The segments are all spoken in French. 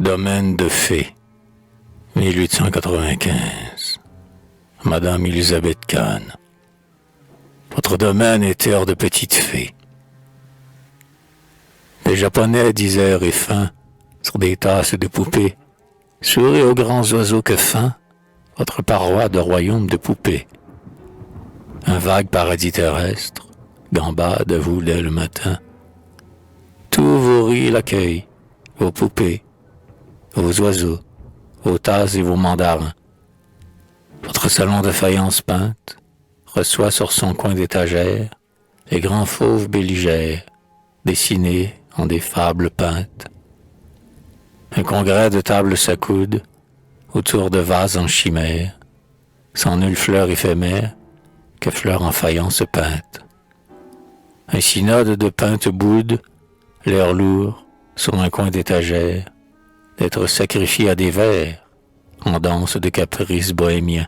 Domaine de Fées, 1895. Madame Elisabeth Kahn. Votre domaine est terre de petites fées. Des Japonais disèrent et fins, sur des tasses de poupées, souriez aux grands oiseaux que fin, votre paroi de royaume de poupées. Un vague paradis terrestre, gambade à vous dès le matin. Tous vos riz l'accueillent, vos poupées, vos oiseaux, vos tasses et vos mandarins. Votre salon de faïence peinte reçoit sur son coin d'étagère les grands fauves belligères, dessinés en des fables peintes. Un congrès de tables s'accoude autour de vases en chimère, sans nulle fleur éphémère que fleur en faïence peinte. Un synode de peintes boude, l'air lourd, sur un coin d'étagère, d'être sacrifié à des vers, en danse de caprices bohémiens.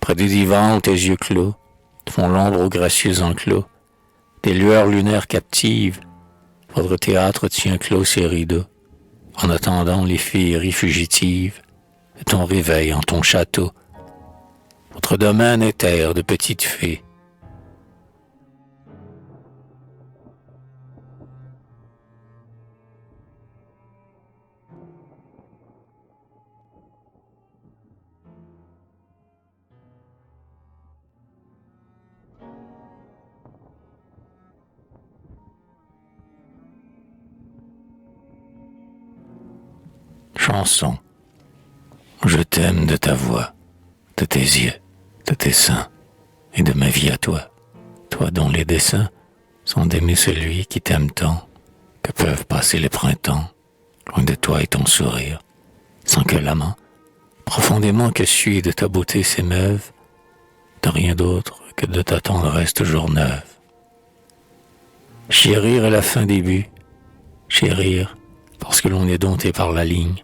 Près du divan où tes yeux clos font l'ombre aux gracieux enclos, des lueurs lunaires captives, votre théâtre tient clos ses rideaux, en attendant les féeries fugitives de ton réveil en ton château. Votre domaine est terre de petites fées. Chanson. Je t'aime de ta voix, de tes yeux, de tes seins, et de ma vie à toi, toi dont les dessins sont d'aimer celui qui t'aime tant, que peuvent passer les printemps, loin de toi et ton sourire, sans que l'amant, profondément que suis de ta beauté s'émeuve, de rien d'autre que de ta tendresse toujours neuve. Chérir est la fin des buts, chérir parce que l'on est dompté par la ligne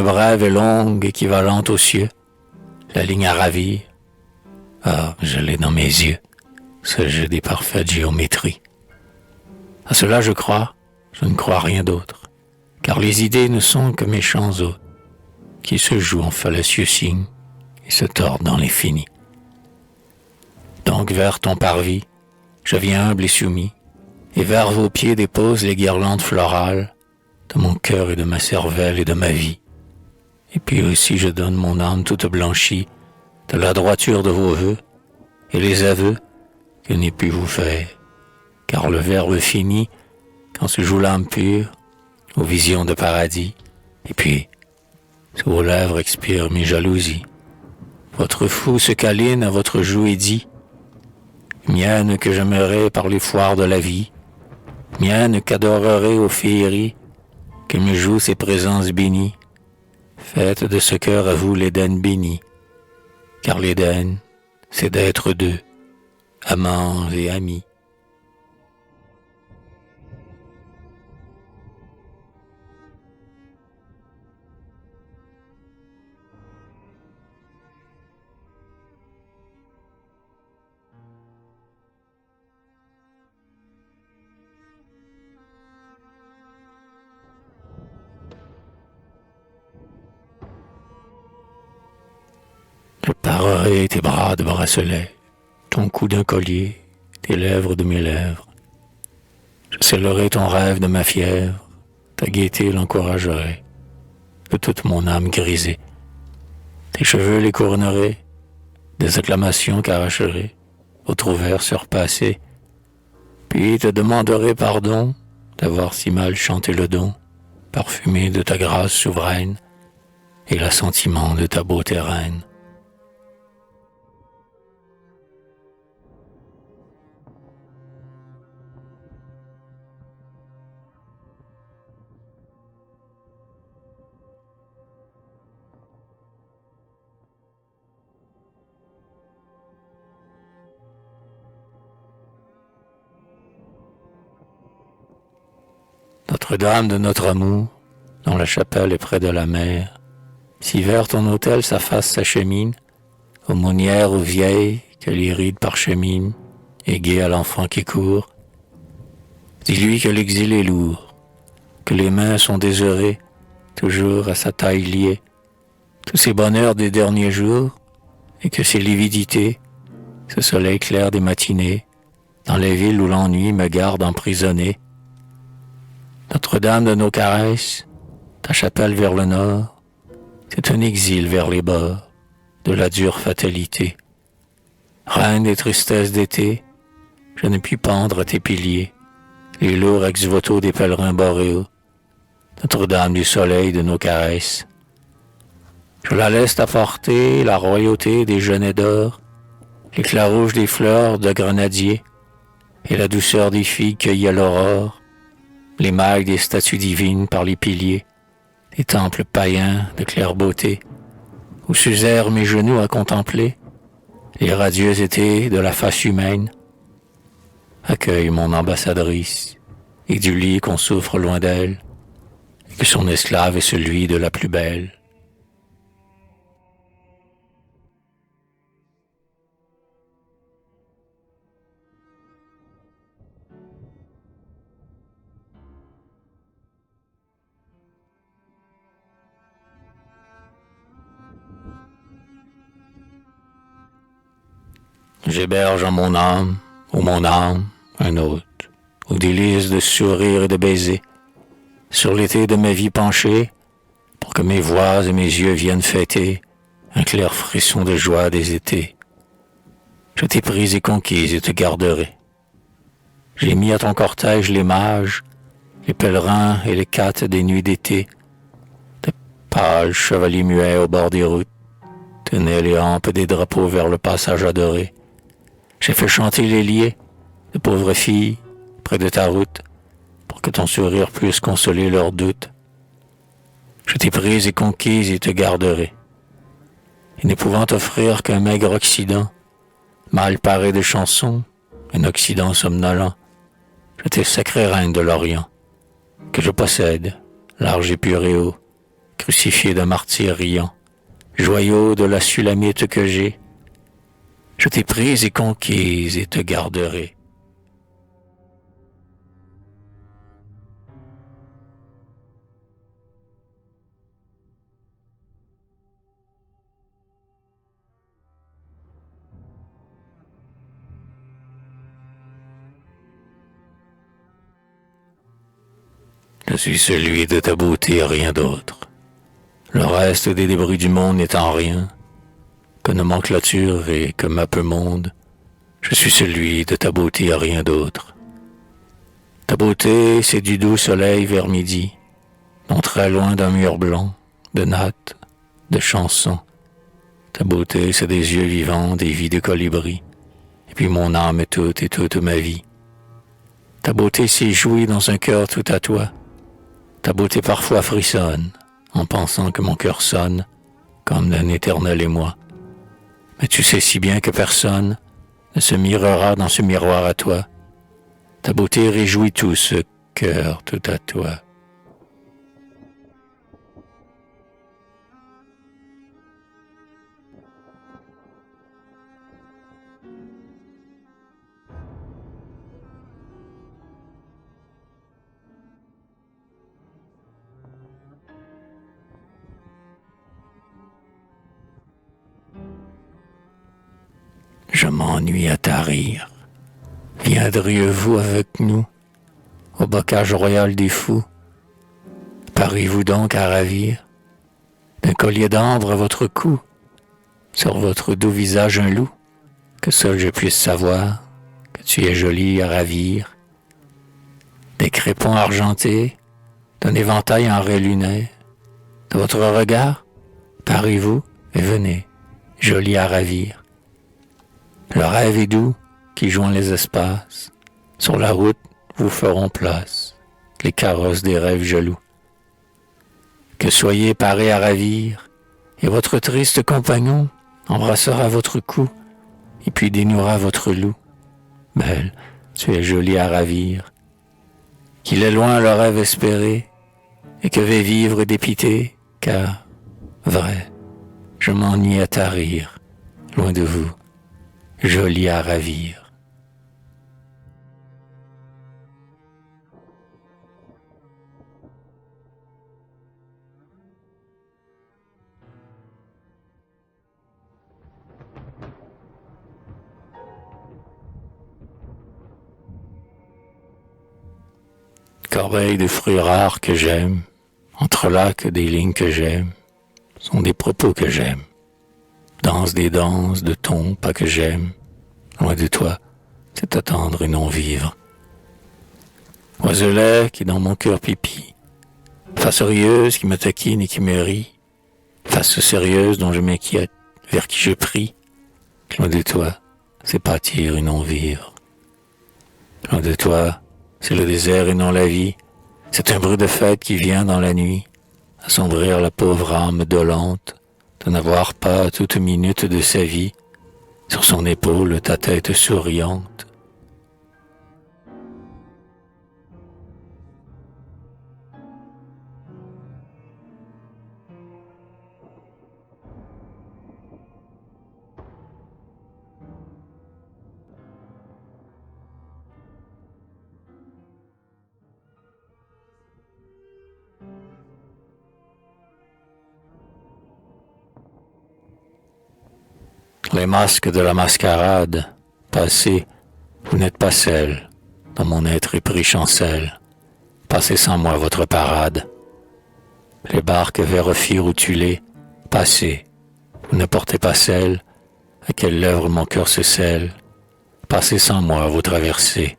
brève et longue, équivalente aux cieux, la ligne à ravir. Ah, je l'ai dans mes yeux, ce jeu des parfaites géométries. À cela je crois, je ne crois rien d'autre, car les idées ne sont que méchants autres, qui se jouent en fallacieux signes et se tordent dans l'infini. Donc vers ton parvis, je viens humble et soumis, et vers vos pieds dépose les guirlandes florales de mon cœur et de ma cervelle et de ma vie. Et puis aussi je donne mon âme toute blanchie de la droiture de vos vœux et les aveux que n'ai pu vous faire, car le verbe finit quand se joue l'âme pure aux visions de paradis. Et puis, sous vos lèvres expirent mes jalousies. Votre fou se câline à votre joue et dit: mienne que j'aimerai par les foires de la vie, mienne qu'adorerai aux féeries, que me jouent ces présences bénies. Faites de ce cœur à vous l'Éden béni, car l'Éden, c'est d'être deux, amants et amis. Je parerai tes bras de bracelet, ton cou d'un collier, tes lèvres de mes lèvres. Je scellerai ton rêve de ma fièvre, ta gaieté l'encouragerai, de toute mon âme grisée. Tes cheveux les couronnerai, des acclamations qu'arracherai, au trouvère surpassé. Puis te demanderai pardon d'avoir si mal chanté le don, parfumé de ta grâce souveraine et l'assentiment de ta beauté reine. Notre-Dame de notre amour, dont la chapelle est près de la mer, si vers ton autel sa face s'achemine, aumônière aux vieilles que les rides parcheminent, éguée à l'enfant qui court, dis-lui que l'exil est lourd, que les mains sont désheurées toujours à sa taille liée, tous ces bonheurs des derniers jours, et que ces lividités, ce soleil clair des matinées, dans les villes où l'ennui me garde emprisonné. Notre-Dame de nos caresses, ta chapelle vers le nord, c'est un exil vers les bords de la dure fatalité. Reine des tristesses d'été, je ne puis pendre à tes piliers les lourds ex-voto des pèlerins boréaux, Notre-Dame du soleil de nos caresses. Je la laisse t'apporter la royauté des genêts d'or, l'éclat rouge des fleurs de grenadier et la douceur des filles cueillies à l'aurore, l'émail des statues divines par les piliers, les temples païens de claire beauté, où s'usèrent mes genoux à contempler les radieux étés de la face humaine. Accueille mon ambassadrice, et du lit qu'on souffre loin d'elle, et que son esclave est celui de la plus belle. J'héberge en mon âme, un autre, aux délices de sourire et de baiser, sur l'été de ma vie penchée, pour que mes voix et mes yeux viennent fêter un clair frisson de joie des étés. Je t'ai prise et conquise et te garderai. J'ai mis à ton cortège les mages, les pèlerins et les cates des nuits d'été, de pâles chevaliers muets au bord des routes, tenaient les hampes des drapeaux vers le passage adoré. J'ai fait chanter les liers, de pauvres filles, près de ta route, pour que ton sourire puisse consoler leurs doutes. Je t'ai prise et conquise et te garderai. Et ne pouvant t'offrir qu'un maigre Occident, mal paré de chansons, un Occident somnolent, je t'ai sacrée reine de l'Orient, que je possède, large et pur et haut, crucifié d'un martyr riant, joyau de la Sulamite que j'ai. Je t'ai prise et conquise et te garderai. Je suis celui de ta beauté et rien d'autre. Le reste des débris du monde n'étant rien, que nomenclature et que peu monde, je suis celui de ta beauté et rien d'autre. Ta beauté, c'est du doux soleil vers midi, non très loin d'un mur blanc, de nattes, de chansons. Ta beauté, c'est des yeux vivants, des vies de colibri, et puis mon âme est toute ma vie. Ta beauté s'y jouit dans un cœur tout à toi. Ta beauté parfois frissonne, en pensant que mon cœur sonne, comme d'un éternel émoi. Mais tu sais si bien que personne ne se mirera dans ce miroir à toi. Ta beauté réjouit tout ce cœur tout à toi. Je m'ennuie à tarir. Viendriez-vous avec nous au bocage royal des fous? Pariez-vous donc à ravir d'un collier d'ambre à votre cou, sur votre doux visage un loup, que seul je puisse savoir que tu es jolie à ravir? Des crépons argentés, d'un éventail en raie lunaire, de votre regard, parez-vous et venez, jolie à ravir. Le rêve est doux qui joint les espaces, sur la route vous feront place, les carrosses des rêves jaloux. Que soyez parés à ravir, et votre triste compagnon embrassera votre cou, et puis dénouera votre loup. Belle, tu es jolie à ravir. Qu'il est loin le rêve espéré, et que vais vivre dépité, car, vrai, je m'ennuie à tarir, loin de vous, jolie à ravir. corbeilles de fruits rares que j'aime, entrelacs des lignes que j'aime, sont des propos que j'aime. Danse des danses de ton pas que j'aime, loin de toi, c'est attendre et non vivre. Oiselet qui dans mon cœur pipi, face rieuse qui me taquine et qui me rit, face sérieuse dont je m'inquiète, vers qui je prie, loin de toi, c'est pâtir et non vivre. Loin de toi, c'est le désert et non la vie, c'est un bruit de fête qui vient dans la nuit, assombrir la pauvre âme dolente, de n'avoir pas toute minute de sa vie, sur son épaule ta tête souriante. Les masques de la mascarade, passez, vous n'êtes pas celle, dont mon être épris chancelle. Passez sans moi votre parade. Les barques vers routilées, passez, vous ne portez pas celle, à quelle lèvre mon cœur se scelle. Passez sans moi vos traversées.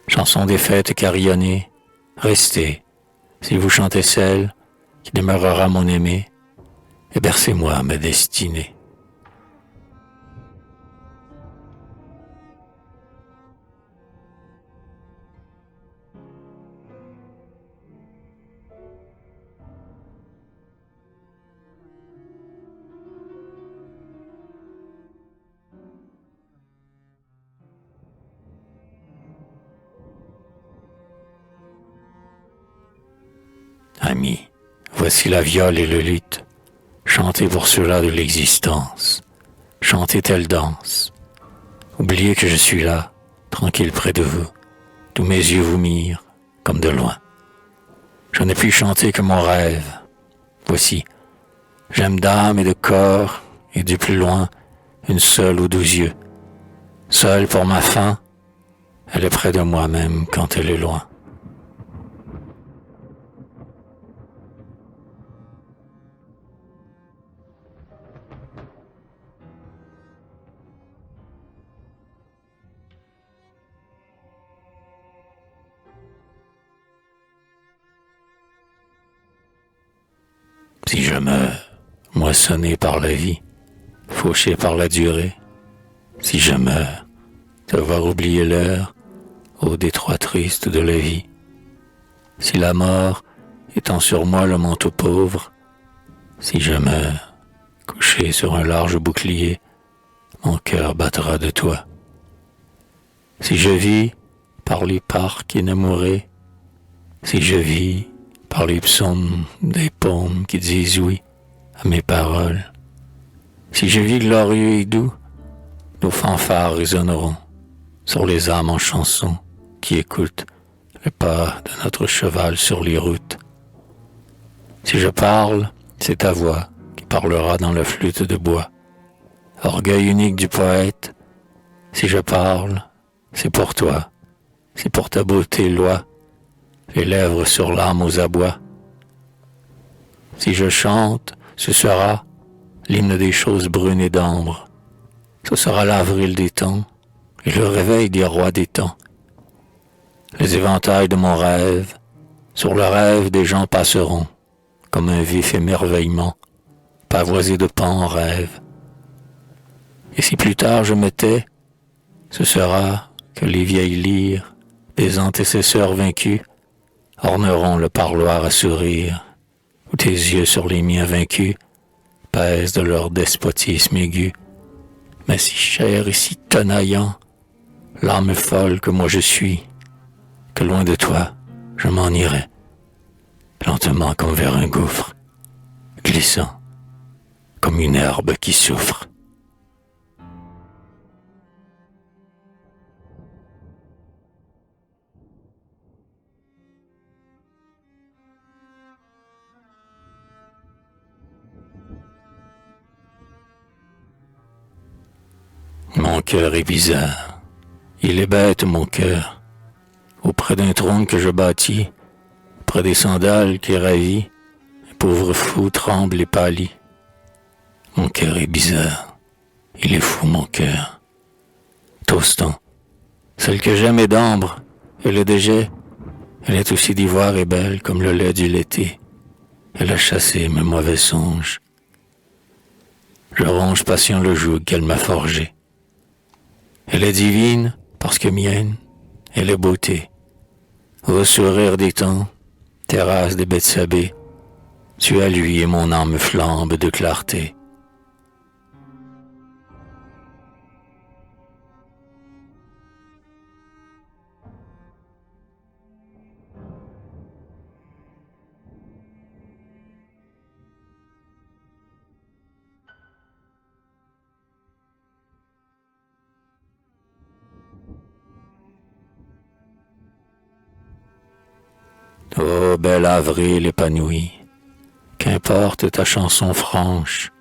Chansons des fêtes carillonnées, restez, si vous chantez celle, qui demeurera mon aimé, et bercez-moi ma destinée. Amis, voici la viole et le luth, chantez pour ceux-là de l'existence, chantez telle danse, oubliez que je suis là, tranquille près de vous, d'où mes yeux vous mirent, comme de loin. Je n'ai pu chanter que mon rêve, voici, j'aime d'âme et de corps, et du plus loin, une seule aux 12 yeux, seule pour ma fin, elle est près de moi même quand elle est loin. Si je meurs, moissonné par la vie, fauché par la durée, si je meurs, devoir oublier l'heure, au détroit triste de la vie, si la mort étend sur moi le manteau pauvre, si je meurs, couché sur un large bouclier, mon cœur battra de toi. Si je vis par les parcs inamourés, si je vis par les psaumes des paumes qui disent oui à mes paroles, si je vis glorieux et doux, nos fanfares résonneront sur les âmes en chansons qui écoutent le pas de notre cheval sur les routes. Si je parle, c'est ta voix qui parlera dans la flûte de bois, orgueil unique du poète. Si je parle, c'est pour toi, c'est pour ta beauté loi, les lèvres sur l'âme aux abois. Si je chante, ce sera l'hymne des choses brunes et d'ambre. Ce sera l'avril des temps et le réveil des rois des temps. Les éventails de mon rêve, sur le rêve des gens passeront, comme un vif émerveillement, pavoisé de pans en rêve. Et si plus tard je me tais, ce sera que les vieilles lyres des antécesseurs vaincus orneront le parloir à sourire, où tes yeux sur les miens vaincus pèsent de leur despotisme aigu, mais si cher et si tenaillant, l'âme folle que moi je suis, que loin de toi, je m'en irai, lentement comme vers un gouffre, glissant comme une herbe qui souffre. Mon cœur est bizarre, il est bête mon cœur, auprès d'un trône que je bâtis, près des sandales qui ravit, un pauvre fou tremble et pâlit. Mon cœur est bizarre, il est fou mon cœur. Tostan, celle que j'aime est d'ambre, elle est de jet, elle est aussi d'ivoire et belle comme le lait du laitier. Elle a chassé mes mauvais songes. Je ronge patient le joug qu'elle m'a forgé. Elle est divine parce que mienne, elle est beauté. Au sourire des temps, terrasse des Bethsabée, tu as lui et mon âme flambe de clarté. Ô bel avril épanoui, qu'importe ta chanson franche,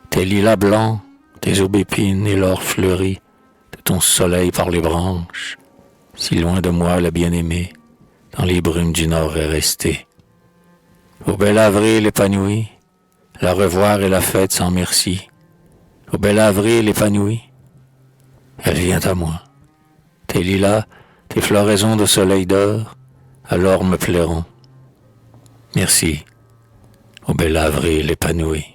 tes lilas blancs, tes aubépines et l'or fleuri de ton soleil par les branches, si loin de moi la bien-aimée, dans les brumes du nord est restée. Ô bel avril épanoui, la revoir est la fête sans merci. Ô bel avril épanoui, elle vient à moi. Tes lilas, tes floraisons de soleil d'or, alors me plairont. Merci, ô bel avril épanoui.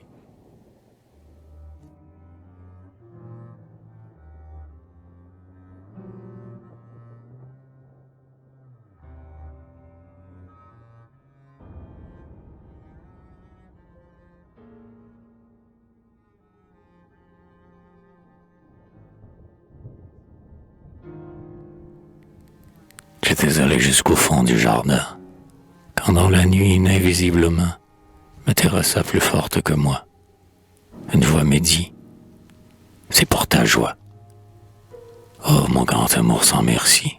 J'étais allé jusqu'au fond du jardin, quand dans la nuit, invisiblement, me terrassa plus forte que moi. Une voix me dit, c'est pour ta joie. Oh, mon grand amour sans merci,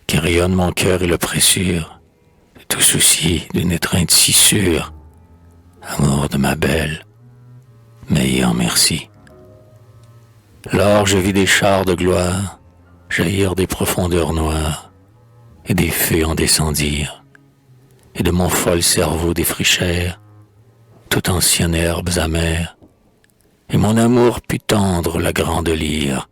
qui rayonne mon cœur et le pressure, de tout souci d'une étreinte si sûre. Amour de ma belle, m'ayant merci. Lors je vis des chars de gloire jaillir des profondeurs noires, et des feux en descendirent, et de mon fol cerveau défrichèrent toute ancienne herbes amères, et mon amour put tendre la grande lyre.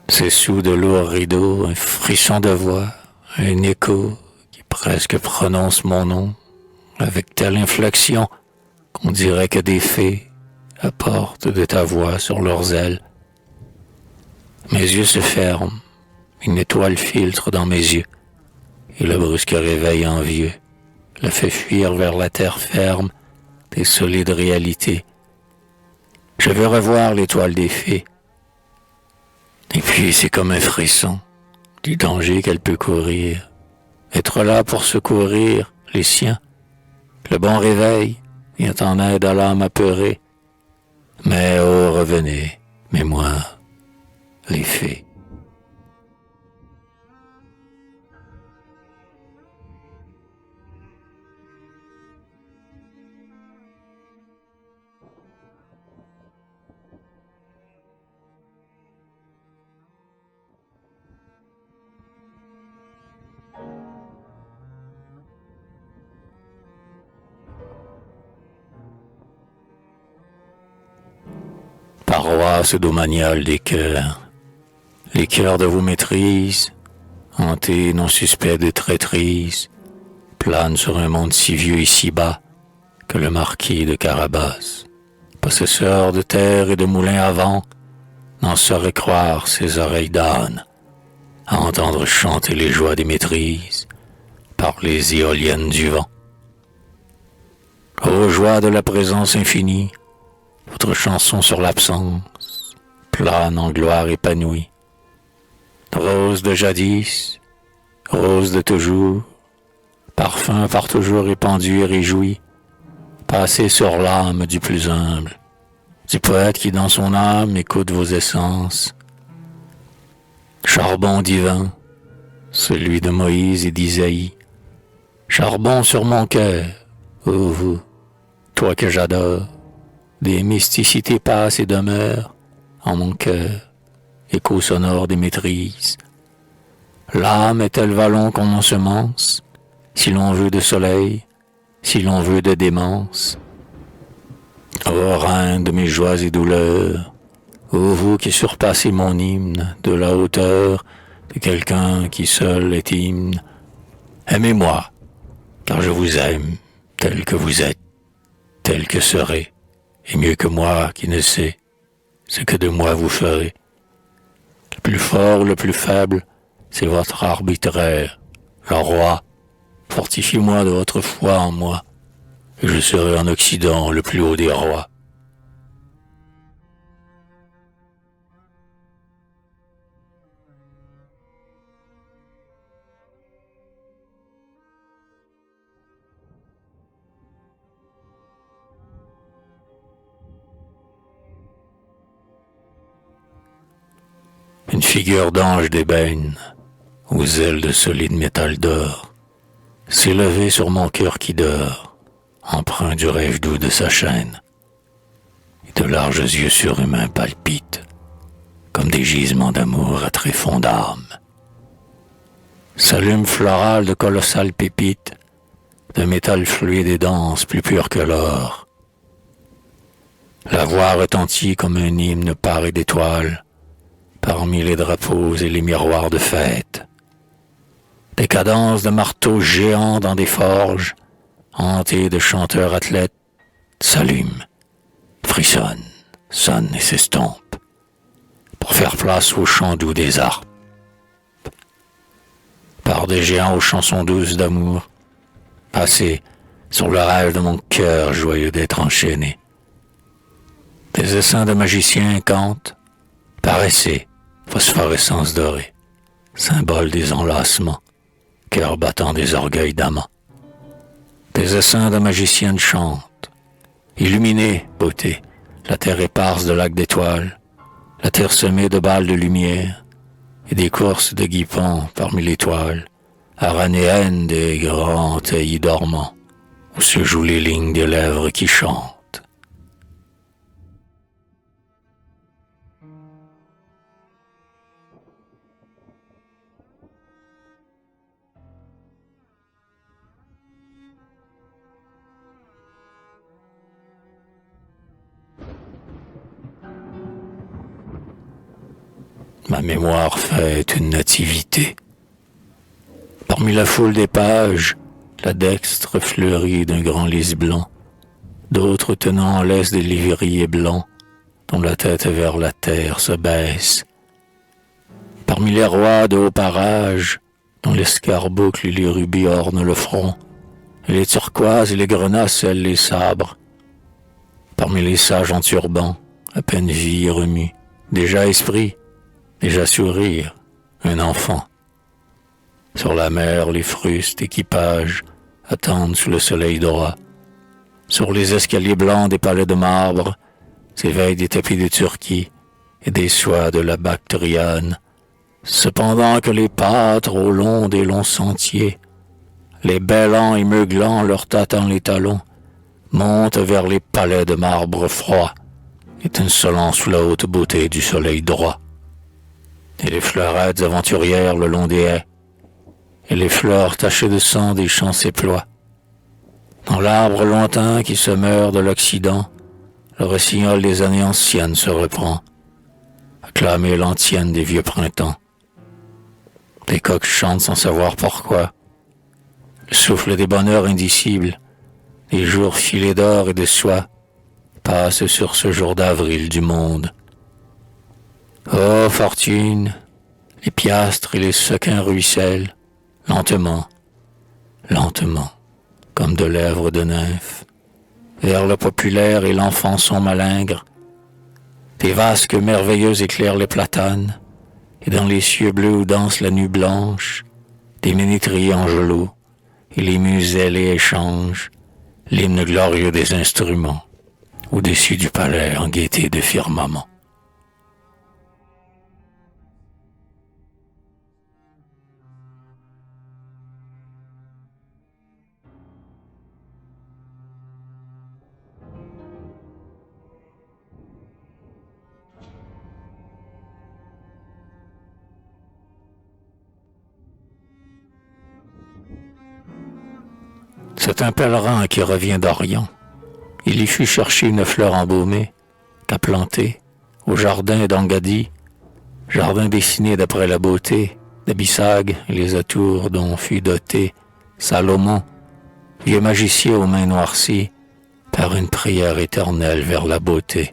C'est sous de lourds rideaux un frisson de voix, un écho qui presque prononce mon nom, avec telle inflexion qu'on dirait que des fées apportent de ta voix sur leurs ailes. Mes yeux se ferment, une étoile filtre dans mes yeux, et le brusque réveil envieux la fait fuir vers la terre ferme des solides réalités. Je veux revoir l'étoile des fées, et puis c'est comme un frisson du danger qu'elle peut courir, être là pour secourir les siens. Le bon réveil vient en aide à l'âme apeurée. Mais oh, revenez, mémoire, les fées. Paroisse domaniale des cœurs, les cœurs de vos maîtrises, hantés non suspects de traîtrise, planent sur un monde si vieux et si bas que le marquis de Carabas, possesseur de terre et de moulins à vent, n'en saurait croire ses oreilles d'âne à entendre chanter les joies des maîtrises par les éoliennes du vent. Ô joie de la présence infinie, votre chanson sur l'absence plane en gloire épanouie. Rose de jadis, rose de toujours, parfum par toujours répandu et réjoui, passez sur l'âme du plus humble, du poète qui dans son âme écoute vos essences. Charbon divin, celui de Moïse et d'Isaïe. Charbon sur mon cœur, ô vous, toi que j'adore, des mysticités passent et demeurent en mon cœur, écho sonore des maîtrises. L'âme est-elle vallon qu'on ensemence, si l'on veut de soleil, si l'on veut de démence? Ô reine de mes joies et douleurs, ô vous qui surpassez mon hymne de la hauteur de quelqu'un qui seul est hymne, aimez-moi, car je vous aime tel que vous êtes, tel que serez, et mieux que moi qui ne sais ce que de moi vous ferez. Le plus fort, le plus faible, c'est votre arbitraire, le roi. Fortifiez-moi de votre foi en moi, et je serai en Occident le plus haut des rois. Une figure d'ange d'ébène, aux ailes de solide métal d'or, s'est levée sur mon cœur qui dort, empreint du rêve doux de sa chaîne, et de larges yeux surhumains palpitent, comme des gisements d'amour à tréfonds d'âme. S'allume floral de colossales pépites, de métal fluide et dense, plus pur que l'or. La voix retentit comme un hymne paré d'étoiles, parmi les drapeaux et les miroirs de fête. Des cadences de marteaux géants dans des forges, hantées de chanteurs athlètes, s'allument, frissonnent, sonnent et s'estompent, pour faire place aux chants doux des harpes. Par des géants aux chansons douces d'amour, passés sur le rêve de mon cœur joyeux d'être enchaîné. Des essaims de magiciens cantent, paraissez, phosphorescence dorée, symbole des enlacements, cœur battant des orgueils d'amants. Des essaims de magiciennes chantent, illuminez, beauté, la terre éparse de lacs d'étoiles, la terre semée de balles de lumière, et des courses de guipons parmi les toiles, aranéennes des grands taillis dormants, où se jouent les lignes des lèvres qui chantent. Ma mémoire fait une nativité. Parmi la foule des pages, la dextre fleurit d'un grand lys blanc, d'autres tenant en laisse des lévriers blancs, dont la tête vers la terre se baisse. Parmi les rois de haut parage, dont l'escarboucle et les rubis ornent le front, et les turquoises et les grenats scellent les sabres. Parmi les sages en turban, à peine vie et remue, déjà esprit, déjà sourire, un enfant. Sur la mer, les frustes équipages attendent sous le soleil droit. Sur les escaliers blancs des palais de marbre s'éveillent des tapis de Turquie et des soies de la Bactriane. Cependant que les pâtres au long des longs sentiers, les bêlants et meuglants leur tâtant les talons, montent vers les palais de marbre froid, étincelant sous la haute beauté du soleil droit. Et les fleurettes aventurières le long des haies, et les fleurs tachées de sang des champs s'éploient. Dans l'arbre lointain qui se meurt de l'Occident, le rossignol des années anciennes se reprend, acclamer l'antienne des vieux printemps. Les coqs chantent sans savoir pourquoi, le souffle des bonheurs indicibles, les jours filés d'or et de soie, passent sur ce jour d'avril du monde. Ô fortune, les piastres et les sequins ruissellent, lentement, lentement, comme de lèvres de nymphes, vers le populaire et l'enfant son malingre. Des vasques merveilleuses éclairent les platanes, et dans les cieux bleus où danse la nuit blanche, des ménétriers angelots, et les muses ailées échangent l'hymne glorieux des instruments, au-dessus du palais en gaieté de firmament. C'est un pèlerin qui revient d'Orient. Il y fut chercher une fleur embaumée qu'à planter au jardin d'Angadi, jardin dessiné d'après la beauté d'Abissag et les atours dont fut doté Salomon, vieux magicien aux mains noircies, par une prière éternelle vers la beauté.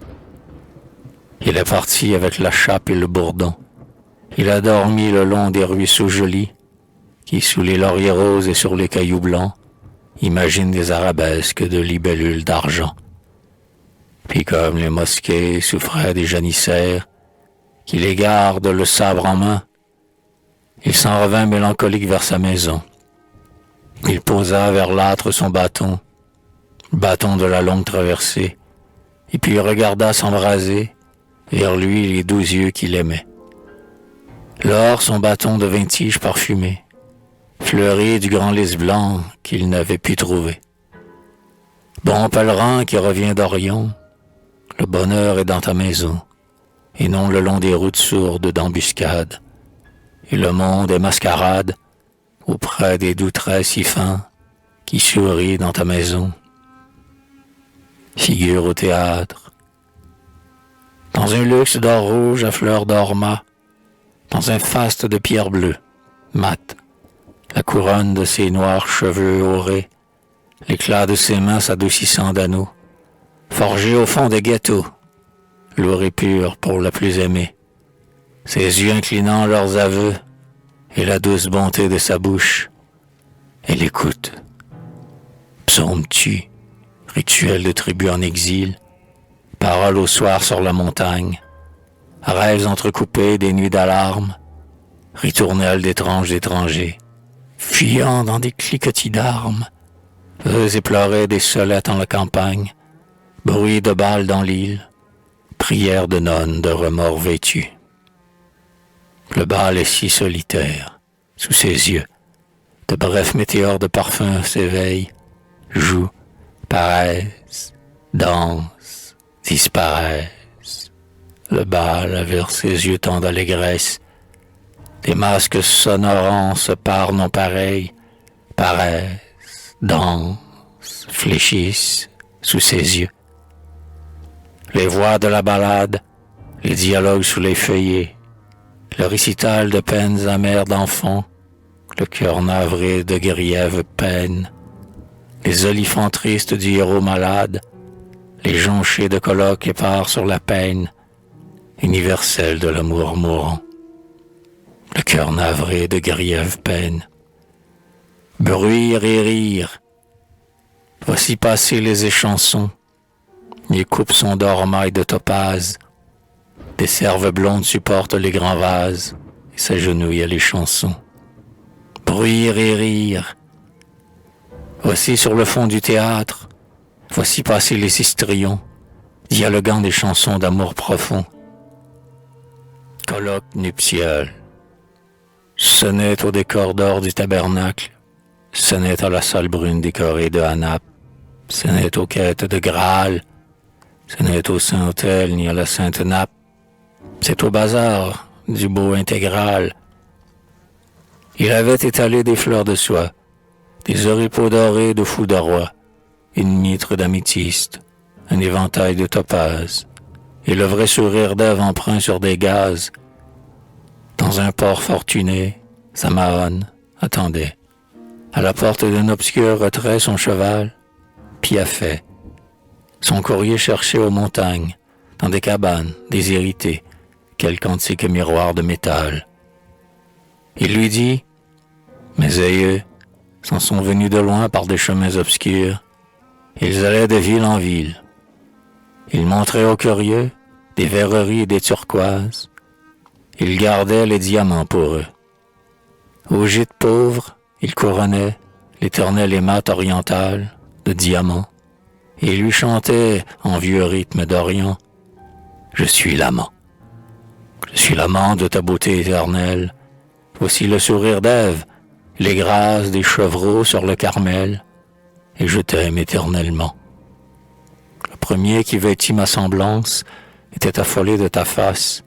Il est parti avec la chape et le bourdon. Il a dormi le long des ruisseaux jolis, qui sous les lauriers roses et sur les cailloux blancs, imaginent des arabesques de libellules d'argent. Puis comme les mosquées souffraient des janissaires, qui les gardent le sabre en main, il s'en revint mélancolique vers sa maison. Il posa vers l'âtre son bâton, le bâton de la longue traversée, et puis il regarda s'embraser vers lui les 12 yeux qu'il aimait. Lors son bâton devint tige parfumée, fleuri du grand lys blanc qu'il n'avait pu trouver. Bon pèlerin qui revient d'Orient, le bonheur est dans ta maison, et non le long des routes sourdes d'embuscades, et le monde est mascarade auprès des doux traits si fins qui sourient dans ta maison. Figure au théâtre, dans un luxe d'or rouge à fleurs d'or mat, dans un faste de pierre bleue, mat, la couronne de ses noirs cheveux aurés, l'éclat de ses mains s'adoucissant d'anneaux, forgé au fond des ghettos, lourd et pur pour la plus aimée, ses yeux inclinant leurs aveux, et la douce bonté de sa bouche. Elle écoute. Psaume tue, rituel de tribu en exil, paroles au soir sur la montagne, rêves entrecoupés des nuits d'alarme, ritournelles d'étranges étrangers, fuyant dans des cliquetis d'armes, et pleuraient des solettes en la campagne, bruit de balles dans l'île, prière de nonnes de remords vêtus. Le bal est si solitaire, sous ses yeux, de brefs météores de parfum s'éveillent, jouent, paraissent, dansent, disparaissent. Le bal vers ses yeux tant d'allégresse, des masques sonorants se parent non pareils, paraissent, dansent, fléchissent sous ses yeux. Les voix de la ballade, les dialogues sous les feuillets, le récital de peines amères d'enfants, le cœur navré de grièves peines, les olifants tristes du héros malade, les jonchés de colloques épars sur la peine, universelle de l'amour mourant. Le cœur navré de grièves peines. Bruire et rire, voici passer les échansons, les coupes sont d'or maille de topaze, des cerves blondes supportent les grands vases et s'agenouillent à les chansons. Bruire et rire. Voici sur le fond du théâtre, voici passer les histrions, dialoguant des chansons d'amour profond. Colloque nuptial. Sonnait au décor d'or du tabernacle, sonnait à la salle brune décorée de hanap, sonnait aux quêtes de Graal, sonnait au Saint-Autel ni à la Sainte-Nappe. C'est au bazar du beau intégral. Il avait étalé des fleurs de soie, des oripeaux dorés de fous de roi, une mitre d'améthyste, un éventail de topaze, et le vrai sourire d'Ève emprunt sur des gazes. Dans un port fortuné, sa Mahone attendait. À la porte d'un obscur retrait son cheval piaffait. Son courrier cherchait aux montagnes, dans des cabanes déshéritées, quelque antique miroir de métal. Il lui dit, mes aïeux s'en sont venus de loin par des chemins obscurs. Ils allaient de ville en ville. Ils montraient aux curieux des verreries et des turquoises. Ils gardaient les diamants pour eux. Aux gîtes pauvres, ils couronnaient l'éternel émat oriental de diamants et lui chantaient en vieux rythme d'Orient, je suis l'amant. Je suis l'amant de ta beauté éternelle. Voici le sourire d'Ève, les grâces des chevreaux sur le Carmel, et je t'aime éternellement. Le premier qui vêtit ma semblance était affolé de ta face.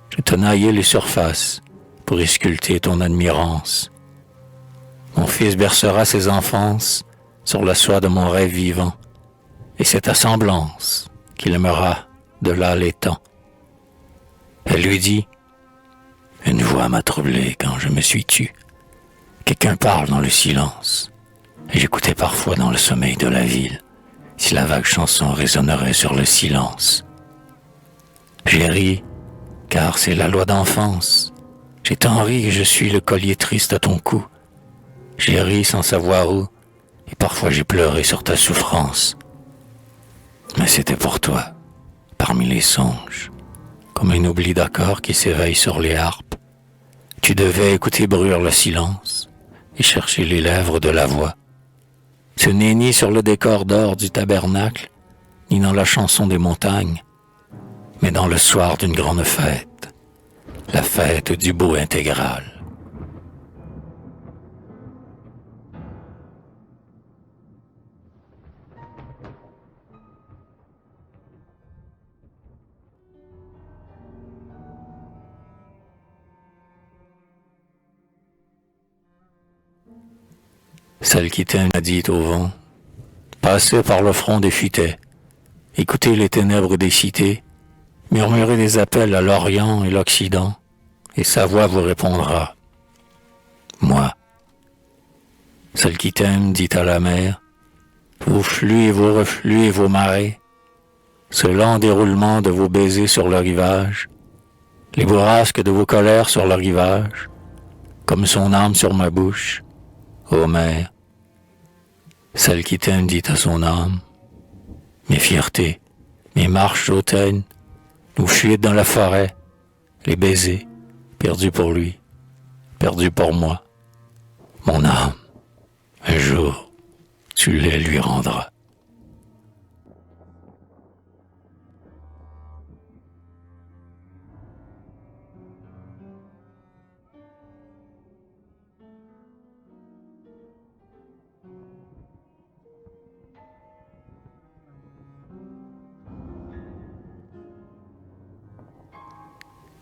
Je tenaillais les surfaces pour ausculter ton admirance. Mon fils bercera ses enfances sur la soie de mon rêve vivant, et c'est ta semblance qu'il aimera de là les temps. Elle lui dit, une voix m'a troublé quand je me suis tu. Quelqu'un parle dans le silence, et j'écoutais parfois dans le sommeil de la ville, si la vague chanson résonnerait sur le silence. J'ai ri, car c'est la loi d'enfance. J'ai tant ri que je suis le collier triste à ton cou. J'ai ri sans savoir où, et parfois j'ai pleuré sur ta souffrance. Mais c'était pour toi, parmi les songes, comme un oubli d'accord qui s'éveille sur les harpes. Tu devais écouter bruire le silence et chercher les lèvres de la voix. Ce n'est ni sur le décor d'or du tabernacle, ni dans la chanson des montagnes, mais dans le soir d'une grande fête, la fête du beau intégral. Celle qui t'aime a dit au vent, passez par le front des futaies, écoutez les ténèbres des cités, murmurez des appels à l'Orient et l'Occident, et sa voix vous répondra. Moi, celle qui t'aime dit à la mer, vos flux et vos reflux et vos marées, ce lent déroulement de vos baisers sur le rivage, les bourrasques de vos colères sur le rivage, comme son âme sur ma bouche, ô mère, celle qui t'aime dit à son âme, mes fiertés, mes marches hautaines, nous fuites dans la forêt, les baisers, perdus pour lui, perdus pour moi, mon âme, un jour, tu les lui rendras.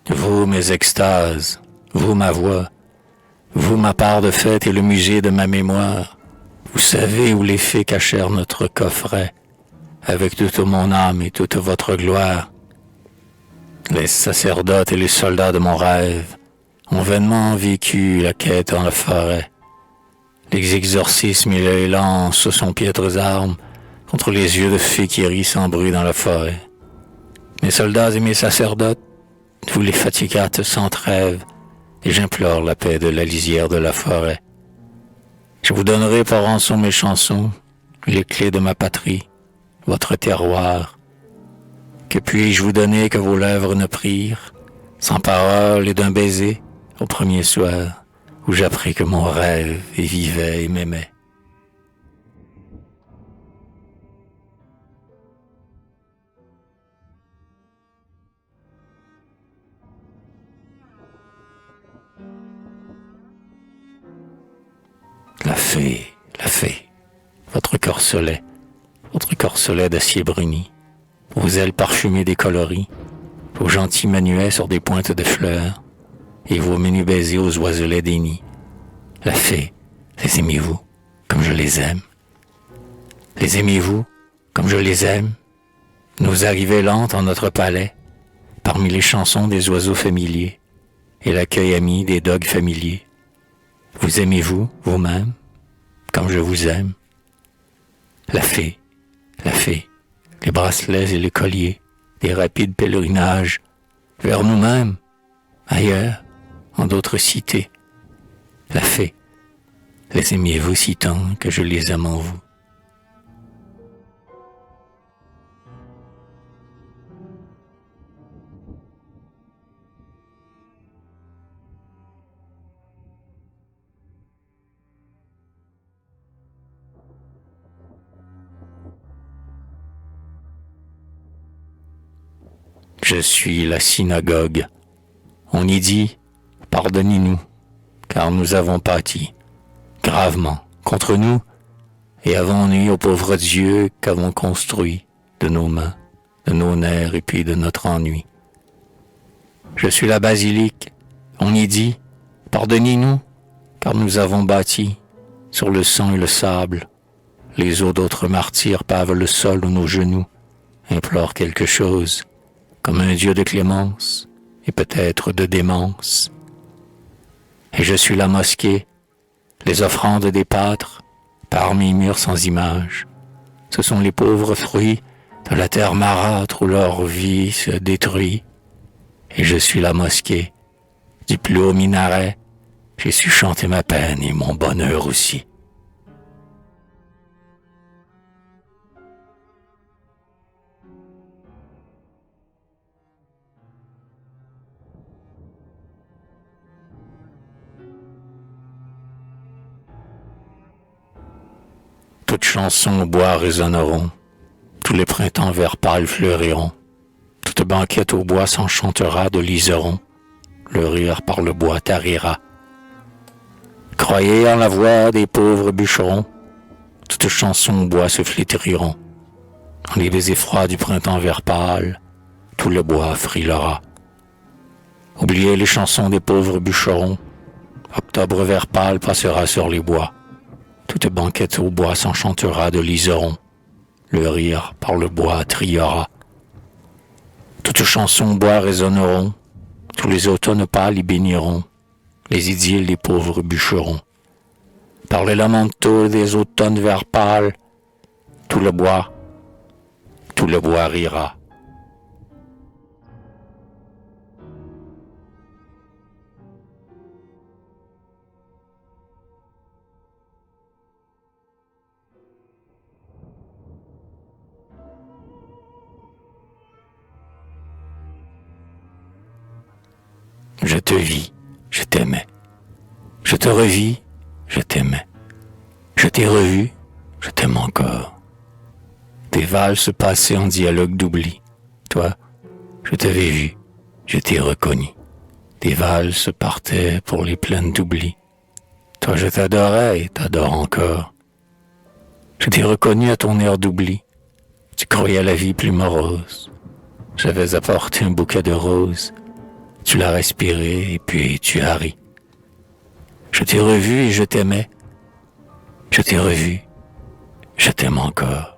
Vous, mes extases, vous, ma voix, vous, ma part de fête et le musée de ma mémoire, vous savez où les fées cachèrent notre coffret, avec toute mon âme et toute votre gloire. Les sacerdotes et les soldats de mon rêve ont vainement vécu la quête dans la forêt. Les exorcismes et les lances sont piètres armes contre les yeux de fées qui rient sans bruit dans la forêt. Mes soldats et mes sacerdotes, vous les fatigâtes sans trêve, et j'implore la paix de la lisière de la forêt. Je vous donnerai par rançon mes chansons, les clés de ma patrie, votre terroir. Que puis-je vous donner que vos lèvres ne prirent, sans parole et d'un baiser, au premier soir, où j'appris que mon rêve et vivait et m'aimait. La fée, votre corselet d'acier bruni, vos ailes parfumées des coloris, vos gentils manuets sur des pointes de fleurs, et vos menus baisers aux oiselets des nids. La fée, les aimez-vous comme je les aime? Les aimez-vous comme je les aime? Nos arrivées lentes en notre palais, parmi les chansons des oiseaux familiers, et l'accueil ami des dogues familiers. Vous aimez-vous vous-même comme je vous aime? La fée, les bracelets et les colliers, des rapides pèlerinages vers nous-mêmes, ailleurs, en d'autres cités. La fée, les aimiez-vous si tant que je les aime en vous? Je suis la synagogue. On y dit, pardonnez-nous, car nous avons pâti, gravement, contre nous, et avons nui au pauvre Dieu qu'avons construit de nos mains, de nos nerfs et puis de notre ennui. Je suis la basilique. On y dit, pardonnez-nous, car nous avons bâti, sur le sang et le sable, les os d'autres martyrs pavent le sol où nos genoux implorent quelque chose, comme un Dieu de clémence et peut-être de démence. Et je suis la mosquée, les offrandes des pâtres, parmi murs sans image. Ce sont les pauvres fruits de la terre marâtre où leur vie se détruit. Et je suis la mosquée, du plus haut minaret, j'ai su chanter ma peine et mon bonheur aussi. Toutes chansons au bois résonneront, tous les printemps verts pâles fleuriront, toute banquette au bois s'enchantera de liserons, le rire par le bois tarira. Croyez en la voix des pauvres bûcherons, toutes chansons au bois se flétriront, dans les baisers froids du printemps vert pâle, tout le bois frilera. Oubliez les chansons des pauvres bûcherons, octobre vert pâle passera sur les bois. Toute banquette au bois s'enchantera de liserons, le rire par le bois triera. Toutes chansons au bois résonneront, tous les automnes pâles y béniront, les idylles des pauvres bûcherons. Par les lamentations des automnes vert pâles, tout le bois rira. Je te vis, je t'aimais. Je te revis, je t'aimais. Je t'ai revu, je t'aime encore. Des valses passées en dialogue d'oubli. Toi, je t'avais vu, je t'ai reconnu. Des valses partaient pour les plaines d'oubli. Toi, je t'adorais et t'adore encore. Je t'ai reconnu à ton air d'oubli. Tu croyais à la vie plus morose. J'avais apporté un bouquet de roses. Tu l'as respiré et puis tu as ri. Je t'ai revu et je t'aimais. Je t'ai revu, je t'aime encore.